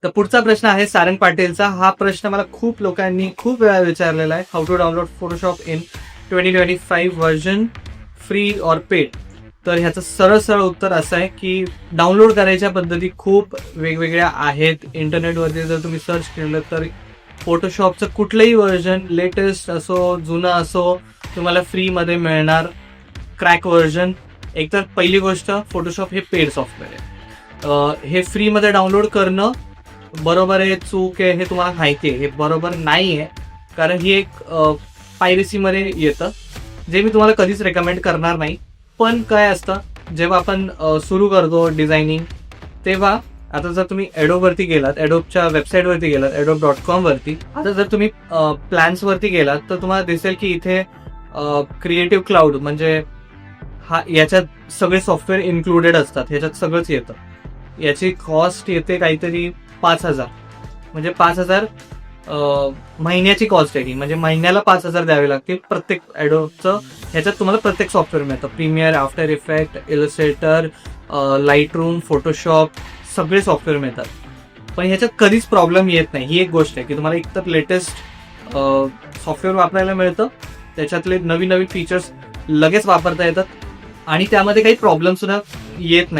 तर पुढचा प्रश्न आहे सारंग पाटीलचा. हा प्रश्न मला खूप लोकांनी खूप वेळा विचारलेला आहे. How to download Photoshop in 2025 version, free or paid? तर ह्याचं सरळ सरळ उत्तर असं आहे की डाउनलोड करायच्या पद्धती खूप वेगवेगळ्या आहेत. इंटरनेटवरती जर तुम्ही सर्च केलं तर फोटोशॉपचं कुठलंही व्हर्जन, लेटेस्ट असो जुनं असो, तुम्हाला फ्रीमध्ये मिळणार. Crack version. एकतर पहिली गोष्ट, फोटोशॉप हे पेड सॉफ्टवेअर आहे. हे फ्रीमध्ये डाउनलोड करणं बरोबर आहे चूक आहे हे तुम्हाला माहिती आहे. हे बरोबर नाही आहे, कारण ही एक पायरेसीमध्ये येतं, जे मी तुम्हाला कधीच रेकमेंड करणार नाही. पण काय असतं, जेव्हा आपण सुरू करतो डिझायनिंग, तेव्हा आता जर तुम्ही ॲडोबवरती गेलात, ॲडोबच्या वेबसाईटवरती गेलात, adobe.com वरती, आता जर तुम्ही प्लॅन्सवरती गेलात तर तुम्हाला दिसेल की इथे क्रिएटिव्ह क्लाउड म्हणजे याच्यात सगळे सॉफ्टवेअर इन्क्लुडेड असतात. ह्याच्यात सगळंच येतं. याची कॉस्ट येते काहीतरी 5,000, म्हणजे 5,000 महिन्याची कॉस्ट आहे ही. म्हणजे महिन्याला 5,000 द्यावे लागतील प्रत्येक ॲडोबचं. ह्याच्यात तुम्हाला प्रत्येक सॉफ्टवेअर मिळतं. Premiere, after effect, illustrator, Lightroom, Photoshop, सगळे सॉफ्टवेअर मिळतात. पण ह्याच्यात कधीच प्रॉब्लेम येत नाही. ही एक गोष्ट आहे की तुम्हाला एकतर लेटेस्ट सॉफ्टवेअर वापरायला मिळतं, त्याच्यातले नवीन नवीन फीचर्स लगेच वापरता येतात, आणि त्यामध्ये काही प्रॉब्लेम सुद्धा येत नाही.